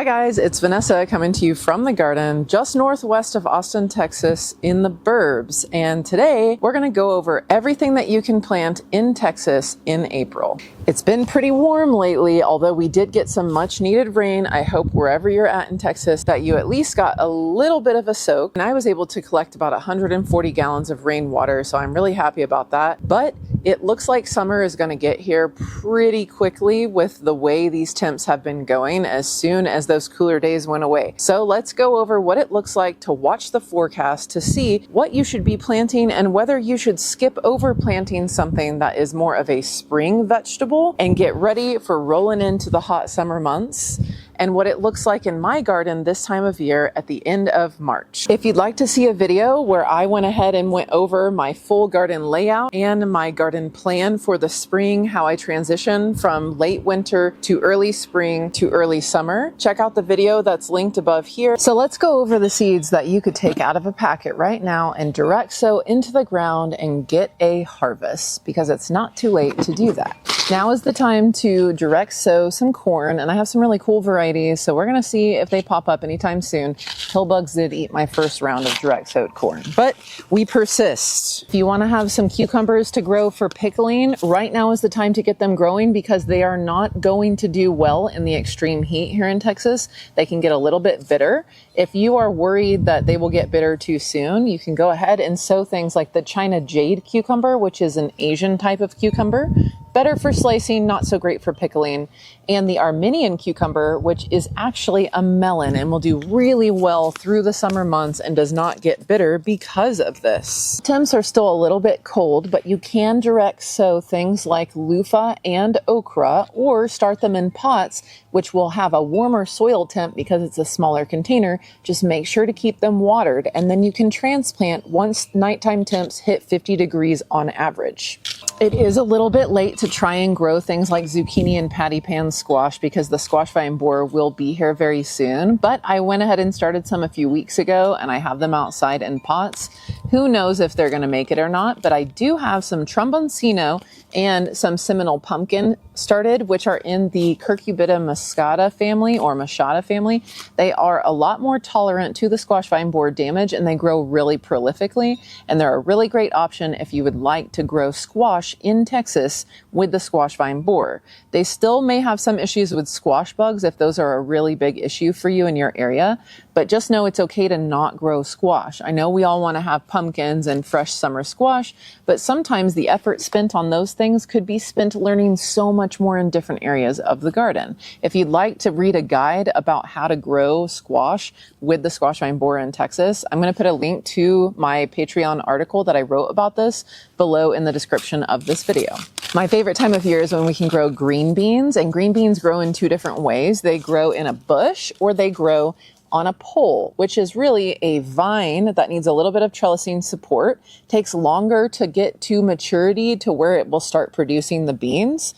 Hi guys, it's Vanessa coming to you from the garden just northwest of Austin, Texas in the burbs. And today we're going to go over everything that you can plant in Texas in April. It's been pretty warm lately, although we did get some much needed rain. I hope wherever you're at in Texas that you at least got a little bit of a soak. And I was able to collect about 140 gallons of rainwater, so I'm really happy about that. But it looks like summer is going to get here pretty quickly with the way these temps have been going as soon as those cooler days went away. So let's go over what it looks like to watch the forecast to see what you should be planting and whether you should skip over planting something that is more of a spring vegetable and get ready for rolling into the hot summer months, and what it looks like in my garden this time of year at the end of March. If you'd like to see a video where I went ahead and went over my full garden layout and my garden plan for the spring, how I transition from late winter to early spring to early summer, check out the video that's linked above here. So let's go over the seeds that you could take out of a packet right now and direct sow into the ground and get a harvest, because it's not too late to do that. Now is the time to direct sow some corn, and I have some really cool varieties, so we're going to see if they pop up anytime soon. Hillbugs did eat my first round of direct sowed corn, but we persist. If you want to have some cucumbers to grow for pickling, right now is the time to get them growing, because they are not going to do well in the extreme heat here in Texas. They can get a little bit bitter. If you are worried that they will get bitter too soon, you can go ahead and sow things like the China jade cucumber, which is an Asian type of cucumber. Better for slicing, not so great for pickling. And the Armenian cucumber, which is actually a melon and will do really well through the summer months and does not get bitter because of this. Temps are still a little bit cold, but you can direct sow things like loofah and okra, or start them in pots, which will have a warmer soil temp because it's a smaller container. Just make sure to keep them watered, and then you can transplant once nighttime temps hit 50 degrees on average. It is a little bit late to try and grow things like zucchini and patty pan squash, because the squash vine borer will be here very soon. But I went ahead and started some a few weeks ago, and I have them outside in pots. Who knows if they're going to make it or not, but I do have some tromboncino and some Seminole pumpkin started, which are in the Cucurbita moscata family or machata family. They are a lot more tolerant to the squash vine borer damage, and they grow really prolifically. And they're a really great option if you would like to grow squash in Texas with the squash vine borer. They still may have some issues with squash bugs if those are a really big issue for you in your area, but just know it's okay to not grow squash. I know we all want to have pumpkins and fresh summer squash, but sometimes the effort spent on those things could be spent learning so much more in different areas of the garden. If you'd like to read a guide about how to grow squash with the squash vine borer in Texas, I'm going to put a link to my Patreon article that I wrote about this below in the description of this video. My favorite time of year is when we can grow green beans, and green beans grow in two different ways. They grow in a bush, or they grow on a pole, which is really a vine that needs a little bit of trellising support. Takes longer to get to maturity to where it will start producing the beans.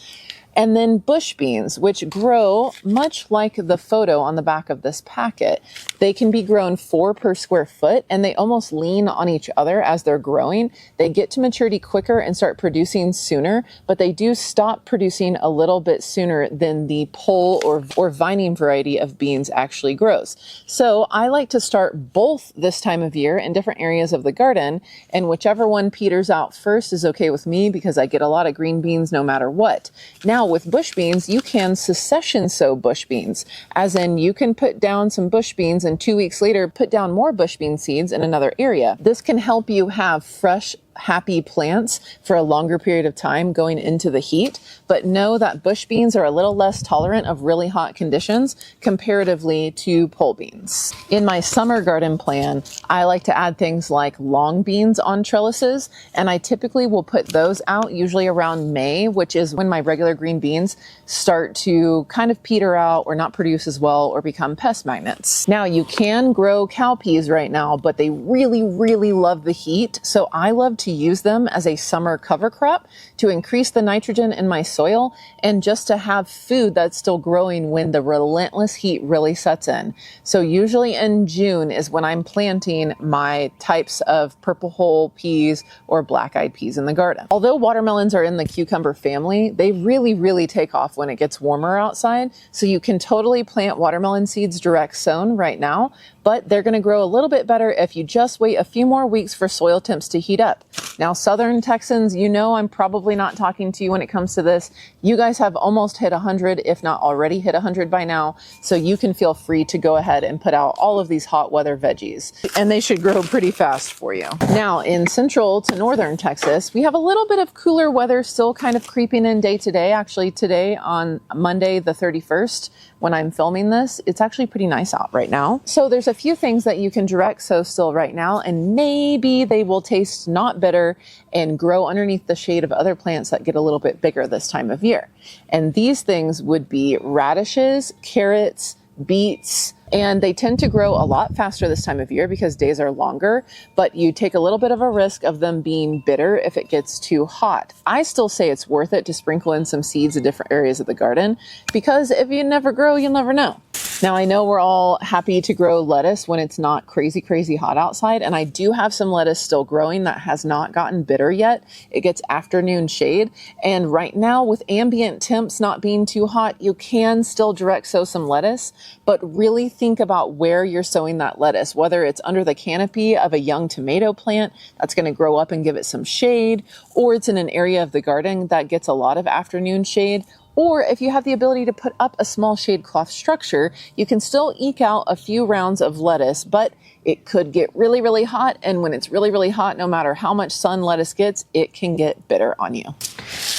And then bush beans, which grow much like the photo on the back of this packet. They can be grown 4 per square foot, and they almost lean on each other as they're growing. They get to maturity quicker and start producing sooner, but they do stop producing a little bit sooner than the pole or vining variety of beans actually grows. So I like to start both this time of year in different areas of the garden, and whichever one peters out first is okay with me, because I get a lot of green beans no matter what. Now, with bush beans, you can succession sow bush beans, as in you can put down some bush beans and 2 weeks later put down more bush bean seeds in another area. This can help you have fresh, happy plants for a longer period of time going into the heat, but know that bush beans are a little less tolerant of really hot conditions comparatively to pole beans. In my summer garden plan, I like to add things like long beans on trellises, and I typically will put those out usually around May, which is when my regular green beans start to kind of peter out or not produce as well or become pest magnets. Now, you can grow cowpeas right now, but they really, really love the heat, so I love to use them as a summer cover crop to increase the nitrogen in my soil and just to have food that's still growing when the relentless heat really sets in. So usually in June is when I'm planting my types of purple hull peas or black-eyed peas in the garden. Although watermelons are in the cucumber family, they really take off when it gets warmer outside. So you can totally plant watermelon seeds direct sown right now, but they're going to grow a little bit better if you just wait a few more weeks for soil temps to heat up. Now, Southern Texans, you know I'm probably not talking to you when it comes to this. You guys have almost hit 100, if not already hit 100 by now, so you can feel free to go ahead and put out all of these hot weather veggies, and they should grow pretty fast for you. Now, in central to northern Texas, we have a little bit of cooler weather still kind of creeping in day to day. Actually, today on Monday the 31st, when I'm filming this, it's actually pretty nice out right now. So there's a few things that you can direct sow still right now, and maybe they will taste not bitter and grow underneath the shade of other plants that get a little bit bigger this time of year. And these things would be radishes, carrots, beets, and they tend to grow a lot faster this time of year because days are longer, but you take a little bit of a risk of them being bitter if it gets too hot. I still say it's worth it to sprinkle in some seeds in different areas of the garden, because if you never grow, you'll never know. Now, I know we're all happy to grow lettuce when it's not crazy hot outside, and I do have some lettuce still growing that has not gotten bitter yet. It gets afternoon shade, and right now with ambient temps not being too hot, you can still direct sow some lettuce, but really think about where you're sowing that lettuce, whether it's under the canopy of a young tomato plant that's going to grow up and give it some shade, or it's in an area of the garden that gets a lot of afternoon shade. Or if you have the ability to put up a small shade cloth structure, you can still eke out a few rounds of lettuce, but it could get really hot. And when it's really hot, no matter how much sun lettuce gets, it can get bitter on you.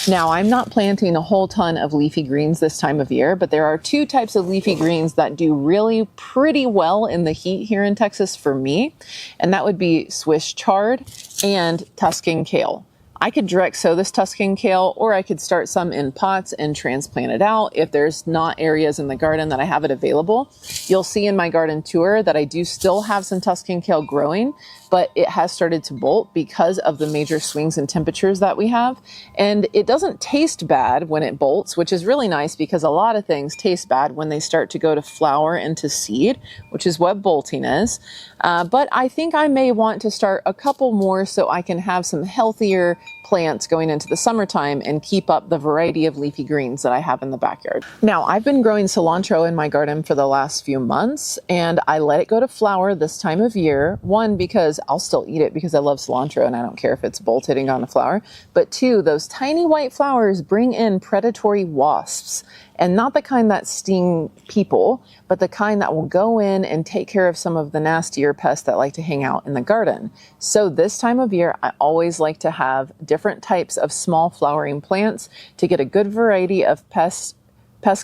Now, I'm not planting a whole ton of leafy greens this time of year, but there are two types of leafy greens that do really pretty well in the heat here in Texas for me. And that would be Swiss chard and Tuscan kale. I could direct sow this Tuscan kale, or I could start some in pots and transplant it out if there's not areas in the garden that I have it available. You'll see in my garden tour that I do still have some Tuscan kale growing, but it has started to bolt because of the major swings in temperatures that we have. And it doesn't taste bad when it bolts, which is really nice because a lot of things taste bad when they start to go to flower and to seed, which is what bolting is. But I think I may want to start a couple more so I can have some healthier plants going into the summertime and keep up the variety of leafy greens that I have in the backyard. Now, I've been growing cilantro in my garden for the last few months, and I let it go to flower this time of year. One, because I'll still eat it because I love cilantro and I don't care if it's bolted and gone to flower. But two, those tiny white flowers bring in predatory wasps. And not the kind that sting people, but the kind that will go in and take care of some of the nastier pests that like to hang out in the garden. So this time of year, I always like to have different types of small flowering plants to get a good variety of pest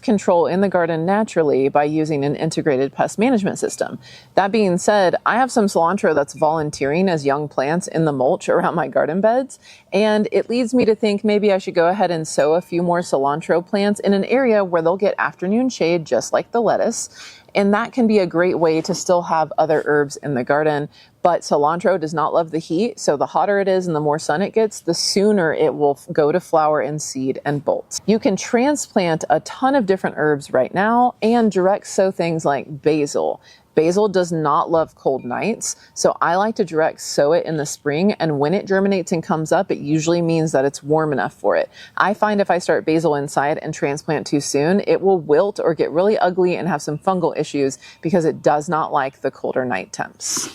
control in the garden naturally by using an integrated pest management system. That being said, I have some cilantro that's volunteering as young plants in the mulch around my garden beds, and it leads me to think maybe I should go ahead and sow a few more cilantro plants in an area where they'll get afternoon shade just like the lettuce. And that can be a great way to still have other herbs in the garden. But cilantro does not love the heat, so the hotter it is and the more sun it gets, the sooner it will go to flower and seed and bolt. You can transplant a ton of different herbs right now and direct sow things like basil. Basil does not love cold nights, so I like to direct sow it in the spring, and when it germinates and comes up, it usually means that it's warm enough for it. I find if I start basil inside and transplant too soon, it will wilt or get really ugly and have some fungal issues because it does not like the colder night temps.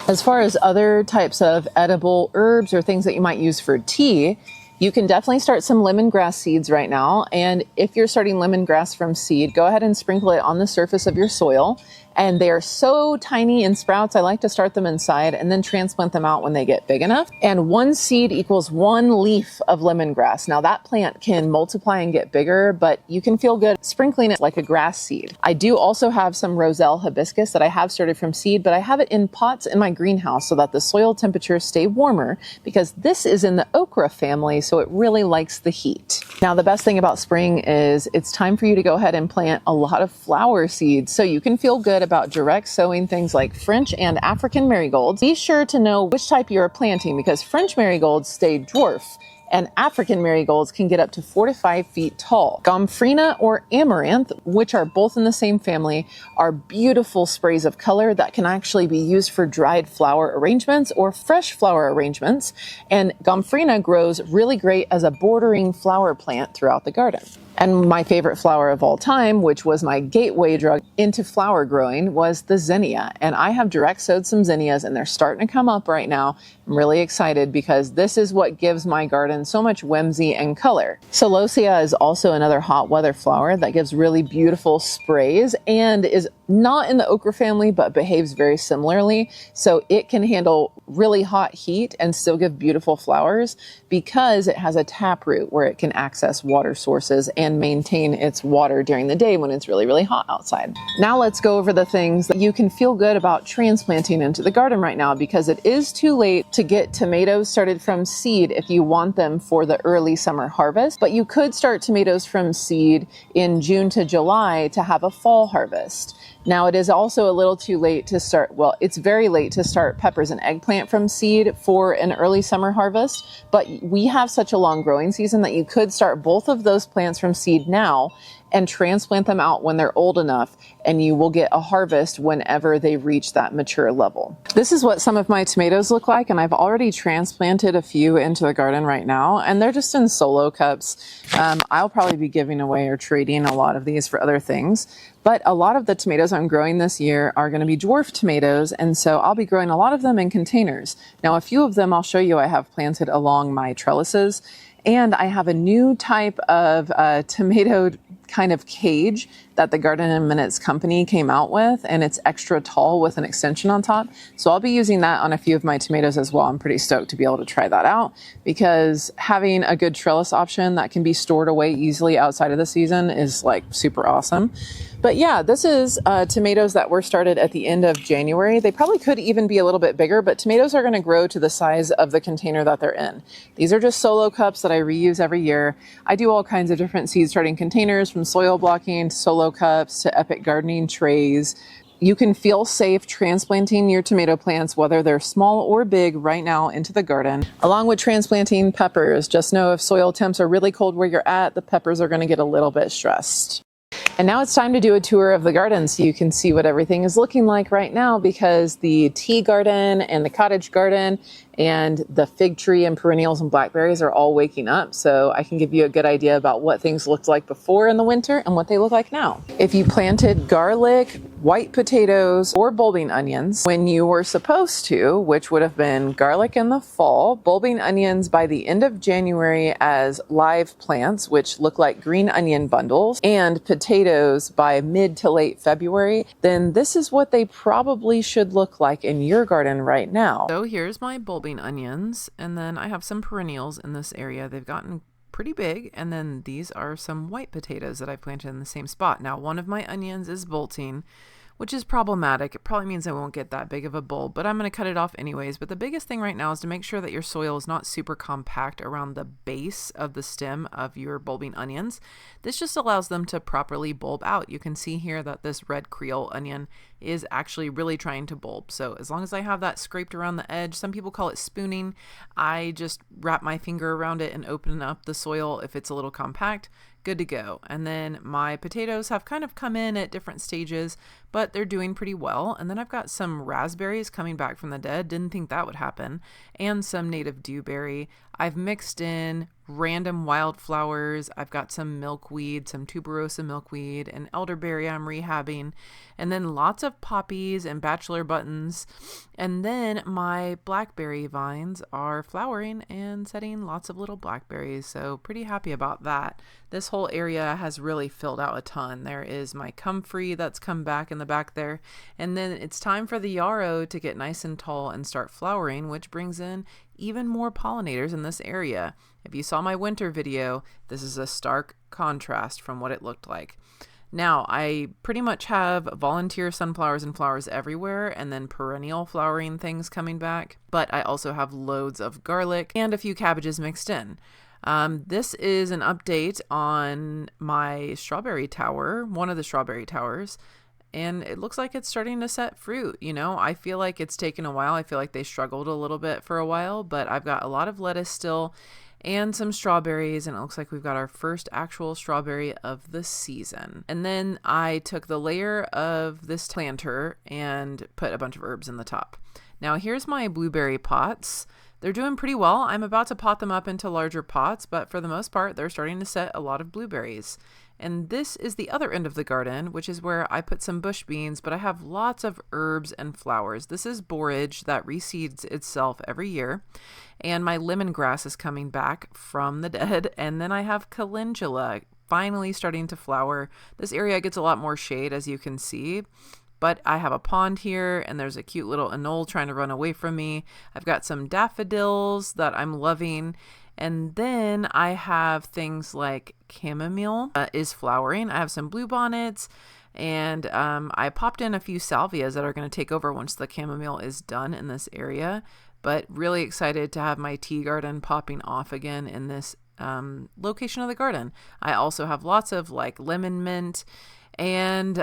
As far as other types of edible herbs or things that you might use for tea, you can definitely start some lemongrass seeds right now. And if you're starting lemongrass from seed, go ahead and sprinkle it on the surface of your soil. And they are so tiny in sprouts, I like to start them inside and then transplant them out when they get big enough. And one seed equals one leaf of lemongrass. Now that plant can multiply and get bigger, but you can feel good sprinkling it like a grass seed. I do also have some roselle hibiscus that I have started from seed, but I have it in pots in my greenhouse so that the soil temperatures stay warmer because this is in the okra family, so it really likes the heat. Now the best thing about spring is it's time for you to go ahead and plant a lot of flower seeds so you can feel good about direct sowing things like French and African marigolds, be sure to know which type you are planting because French marigolds stay dwarf and African marigolds can get up to 4 to 5 feet tall. Gomphrena or amaranth, which are both in the same family, are beautiful sprays of color that can actually be used for dried flower arrangements or fresh flower arrangements. And Gomphrena grows really great as a bordering flower plant throughout the garden. And my favorite flower of all time, which was my gateway drug into flower growing, was the zinnia. And I have direct sowed some zinnias and they're starting to come up right now. I'm really excited because this is what gives my garden so much whimsy and color. Celosia is also another hot weather flower that gives really beautiful sprays and is not in the ochre family, but behaves very similarly. So it can handle really hot heat and still give beautiful flowers because it has a taproot where it can access water sources and maintain its water during the day when it's really, really hot outside. Now let's go over the things that you can feel good about transplanting into the garden right now, because it is too late to get tomatoes started from seed if you want them for the early summer harvest, but you could start tomatoes from seed in June to July to have a fall harvest. Now it is also a little too late to start, well, it's very late to start peppers and eggplant from seed for an early summer harvest, but we have such a long growing season that you could start both of those plants from seed now and transplant them out when they're old enough, and you will get a harvest whenever they reach that mature level. This is what some of my tomatoes look like, and I've already transplanted a few into the garden right now, and they're just in solo cups. I'll probably be giving away or trading a lot of these for other things, but a lot of the tomatoes I'm growing this year are going to be dwarf tomatoes, and so I'll be growing a lot of them in containers. Now, a few of them I'll show you I have planted along my trellises, and I have a new type of tomato kind of cage that the Garden in Minutes company came out with, and it's extra tall with an extension on top. So I'll be using that on a few of my tomatoes as well. I'm pretty stoked to be able to try that out because having a good trellis option that can be stored away easily outside of the season is like super awesome. But yeah, this is tomatoes that were started at the end of January. They probably could even be a little bit bigger, but tomatoes are going to grow to the size of the container that they're in. These are just solo cups that I reuse every year. I do all kinds of different seed starting containers, from soil blocking to solo cups to epic gardening trays. You can feel safe transplanting your tomato plants, whether they're small or big, right now into the garden. Along with transplanting peppers, just know if soil temps are really cold where you're at, the peppers are going to get a little bit stressed. And now it's time to do a tour of the garden so you can see what everything is looking like right now, because the tea garden and the cottage garden and the fig tree and perennials and blackberries are all waking up. So I can give you a good idea about what things looked like before in the winter and what they look like now. If you planted garlic, white potatoes, or bulbing onions when you were supposed to, which would have been garlic in the fall, bulbing onions by the end of January as live plants, which look like green onion bundles, and potatoes by mid to late February, then this is what they probably should look like in your garden right now. So here's my bulbing onions, and then I have some perennials in this area. They've gotten pretty big, and then these are some white potatoes that I planted in the same spot. Now, one of my onions is bolting, which is problematic. It probably means I won't get that big of a bulb, but I'm going to cut it off anyways. But the biggest thing right now is to make sure that your soil is not super compact around the base of the stem of your bulbing onions. This just allows them to properly bulb out. You can see here that this red Creole onion is actually really trying to bulb. So as long as I have that scraped around the edge, some people call it spooning. I just wrap my finger around it and open up the soil if it's a little compact. Good to go. And then my potatoes have kind of come in at different stages, but they're doing pretty well. And then I've got some raspberries coming back from the dead. Didn't think that would happen. And some native dewberry. I've mixed in random wildflowers. I've got some milkweed, some tuberosa milkweed, and elderberry I'm rehabbing, and then lots of poppies and bachelor buttons. And then my blackberry vines are flowering and setting lots of little blackberries, so pretty happy about that. This whole area has really filled out a ton. There is my comfrey that's come back in the back there, and then it's time for the yarrow to get nice and tall and start flowering, which brings in even more pollinators in this area. If you saw my winter video, this is a stark contrast from what it looked like. Now, I pretty much have volunteer sunflowers and flowers everywhere, and then perennial flowering things coming back, but I also have loads of garlic and a few cabbages mixed in. This is an update on my strawberry tower, one of the strawberry towers. and it looks like it's starting to set fruit. You know, I feel like it's taken a while. I feel like they struggled a little bit for a while, but I've got a lot of lettuce still and some strawberries, and it looks like we've got our first actual strawberry of the season. And then I took the layer of this planter and put a bunch of herbs in the top. Now here's my blueberry pots. They're doing pretty well. I'm about to pot them up into larger pots, but for the most part, they're starting to set a lot of blueberries. And this is the other end of the garden, which is where I put some bush beans, but I have lots of herbs and flowers. This is borage that reseeds itself every year. And my lemongrass is coming back from the dead. And then I have calendula finally starting to flower. This area gets a lot more shade, as you can see. But I have a pond here, and there's a cute little anole trying to run away from me. I've got some daffodils that I'm loving. And then I have things like chamomile is flowering. I have some bluebonnets, and I popped in a few salvias that are going to take over once the chamomile is done in this area. But really excited to have my tea garden popping off again in this location of the garden. I also have lots of like lemon mint and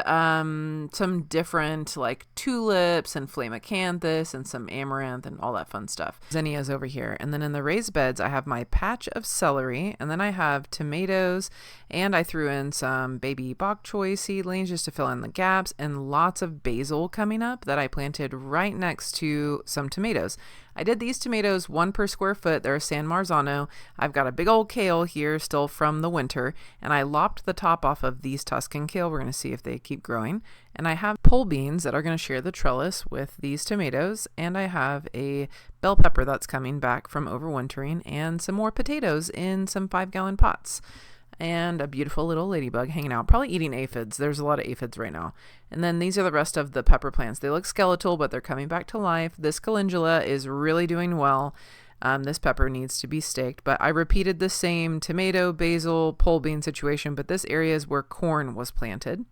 some different like tulips and flamacanthus and some amaranth and all that fun stuff. Zinnias over here. And then in the raised beds, I have my patch of celery, and then I have tomatoes, and I threw in some baby bok choy seedlings just to fill in the gaps, and lots of basil coming up that I planted right next to some tomatoes. I did these tomatoes 1 per square foot. They're a San Marzano. I've got a big old kale here still from the winter, and I lopped the top off of these Tuscan kale. We're going to see if they keep growing. And I have pole beans that are going to share the trellis with these tomatoes, and I have a bell pepper that's coming back from overwintering, and some more potatoes in some 5-gallon pots. And a beautiful little ladybug hanging out, probably eating aphids. There's a lot of aphids right now. And then these are the rest of the pepper plants. They look skeletal, but they're coming back to life. This calendula is really doing well. This pepper needs to be staked, but I repeated the same tomato, basil, pole bean situation, but this area is where corn was planted.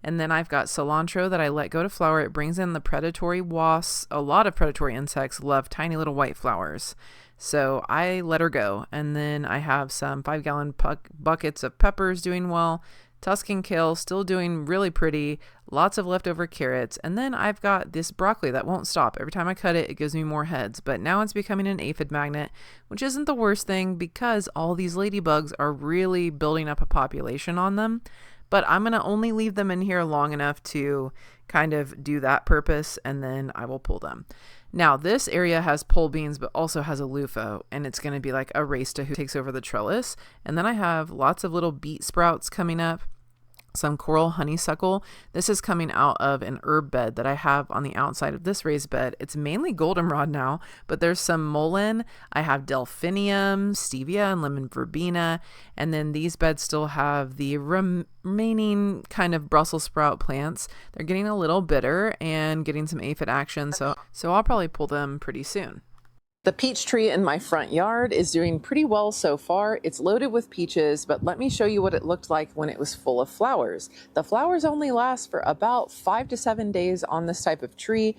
And then I've got cilantro that I let go to flower. It brings in the predatory wasps. A lot of predatory insects love tiny little white flowers. So I let her go. And then I have some 5-gallon buckets of peppers doing well. Tuscan kale still doing really pretty. Lots of leftover carrots. And then I've got this broccoli that won't stop. Every time I cut it, it gives me more heads. But now it's becoming an aphid magnet, which isn't the worst thing because all these ladybugs are really building up a population on them. But I'm going to only leave them in here long enough to kind of do that purpose, and then I will pull them. Now, this area has pole beans, but also has a loofah, and it's going to be like a race to who takes over the trellis. And then I have lots of little beet sprouts coming up, some coral honeysuckle. This is coming out of an herb bed that I have on the outside of this raised bed. It's mainly goldenrod now, but there's some mullein. I have delphinium, stevia, and lemon verbena. And then these beds still have the remaining kind of Brussels sprout plants. They're getting a little bitter and getting some aphid action, so I'll probably pull them pretty soon. The peach tree in my front yard is doing pretty well so far. It's loaded with peaches, but let me show you what it looked like when it was full of flowers. The flowers only last for about 5 to 7 days on this type of tree,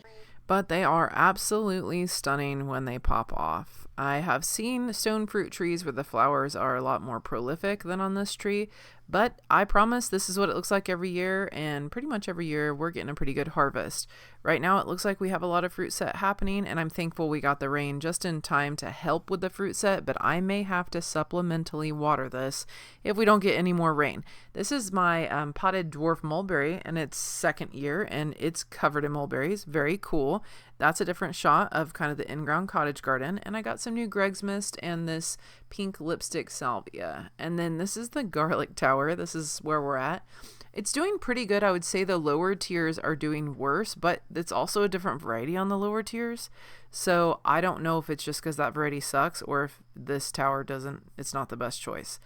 but they are absolutely stunning when they pop off. I have seen stone fruit trees where the flowers are a lot more prolific than on this tree, but I promise this is what it looks like every year, and pretty much every year we're getting a pretty good harvest. Right now it looks like we have a lot of fruit set happening, and I'm thankful we got the rain just in time to help with the fruit set, but I may have to supplementally water this if we don't get any more rain. This is my potted dwarf mulberry, and it's second year, and it's covered in mulberries. Very cool. That's a different shot of kind of the in-ground cottage garden, and I got some new Greg's Mist and this pink lipstick salvia. And then this is the garlic tower. This is where we're at. It's doing pretty good. I would say the lower tiers are doing worse, but it's also a different variety on the lower tiers. So I don't know if it's just because that variety sucks or if this tower it's not the best choice.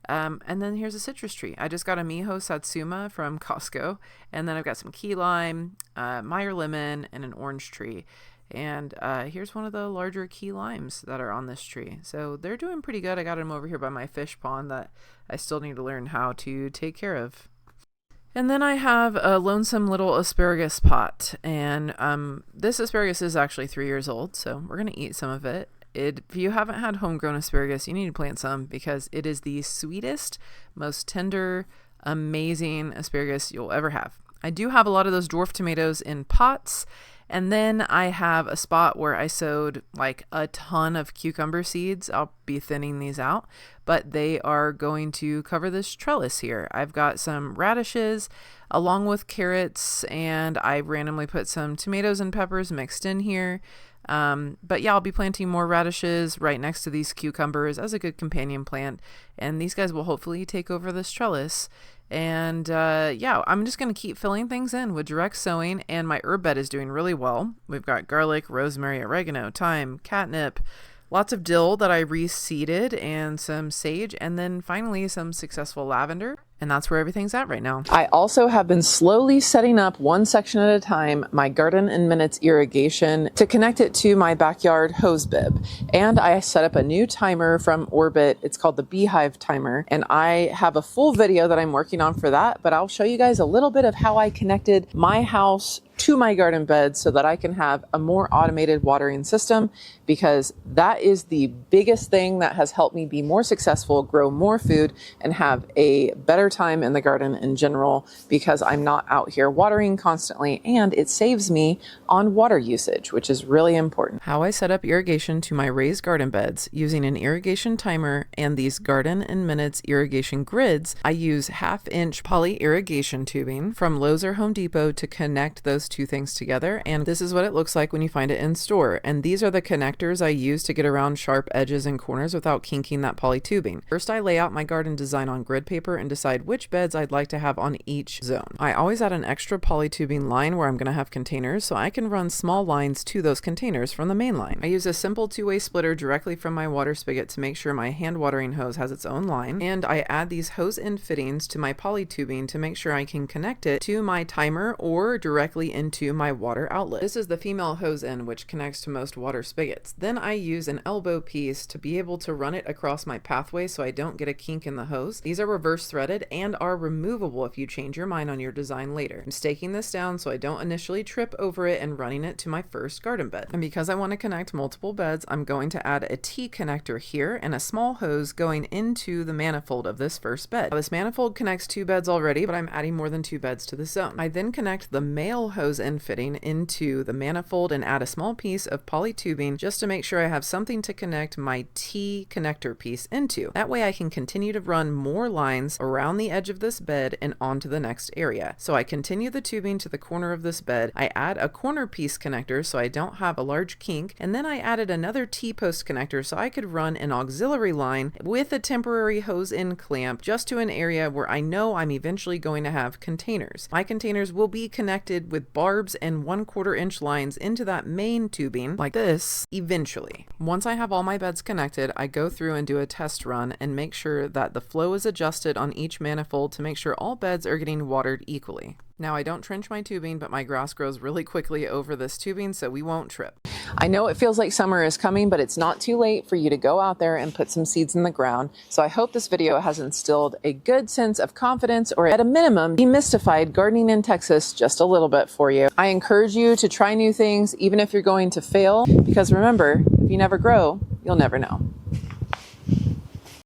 And then here's a citrus tree. I just got a Miho Satsuma from Costco, and then I've got some key lime, Meyer lemon, and an orange tree. And here's one of the larger key limes that are on this tree. So they're doing pretty good. I got them over here by my fish pond that I still need to learn how to take care of. And then I have a lonesome little asparagus pot, and this asparagus is actually 3 years old, so we're going to eat some of it. If you haven't had homegrown asparagus, you need to plant some because it is the sweetest, most tender, amazing asparagus you'll ever have. I do have a lot of those dwarf tomatoes in pots. And then I have a spot where I sowed like a ton of cucumber seeds. I'll be thinning these out, but they are going to cover this trellis here. I've got some radishes along with carrots, and I randomly put some tomatoes and peppers mixed in here. But yeah, I'll be planting more radishes right next to these cucumbers as a good companion plant. And these guys will hopefully take over this trellis. And yeah, I'm just going to keep filling things in with direct sowing, and my herb bed is doing really well. We've got garlic, rosemary, oregano, thyme, catnip, lots of dill that I reseeded, and some sage, and then finally some successful lavender. And that's where everything's at right now. I also have been slowly setting up one section at a time my garden in minutes irrigation to connect it to my backyard hose bib. And I set up a new timer from Orbit. It's called the Beehive timer. And I have a full video that I'm working on for that, but I'll show you guys a little bit of how I connected my house to my garden bed so that I can have a more automated watering system, because that is the biggest thing that has helped me be more successful, grow more food, and have a better time in the garden in general, because I'm not out here watering constantly, and it saves me on water usage, which is really important. How I set up irrigation to my raised garden beds using an irrigation timer and these garden in minutes irrigation grids. I use 1/2 inch poly irrigation tubing from Lowe's or Home Depot to connect those two things together, and this is what it looks like when you find it in store. And these are the connectors I use to get around sharp edges and corners without kinking that poly tubing. First, I lay out my garden design on grid paper and decide which beds I'd like to have on each zone. I always add an extra poly tubing line where I'm going to have containers, so I can run small lines to those containers from the main line. I use a simple 2-way splitter directly from my water spigot to make sure my hand watering hose has its own line, and I add these hose end fittings to my poly tubing to make sure I can connect it to my timer or directly into my water outlet. This is the female hose end, which connects to most water spigots. Then I use an elbow piece to be able to run it across my pathway so I don't get a kink in the hose. These are reverse threaded and are removable if you change your mind on your design later. I'm staking this down so I don't initially trip over it and running it to my first garden bed. And because I want to connect multiple beds, I'm going to add a T connector here and a small hose going into the manifold of this first bed. Now, this manifold connects 2 beds already, but I'm adding more than 2 beds to the zone. I then connect the male hose end fitting into the manifold and add a small piece of poly tubing just to make sure I have something to connect my T connector piece into. That way I can continue to run more lines around the edge of this bed and onto the next area. So I continue the tubing to the corner of this bed. I add a corner piece connector so I don't have a large kink, and then I added another T-post connector so I could run an auxiliary line with a temporary hose end clamp just to an area where I know I'm eventually going to have containers. My containers will be connected with barbs and 1/4 inch lines into that main tubing like this eventually. Once I have all my beds connected, I go through and do a test run and make sure that the flow is adjusted on each manifold to make sure all beds are getting watered equally. Now, I don't trench my tubing, but my grass grows really quickly over this tubing, so we won't trip. I know it feels like summer is coming, but it's not too late for you to go out there and put some seeds in the ground. So I hope this video has instilled a good sense of confidence, or at a minimum, demystified gardening in Texas just a little bit for you. I encourage you to try new things, even if you're going to fail, because remember, if you never grow, you'll never know.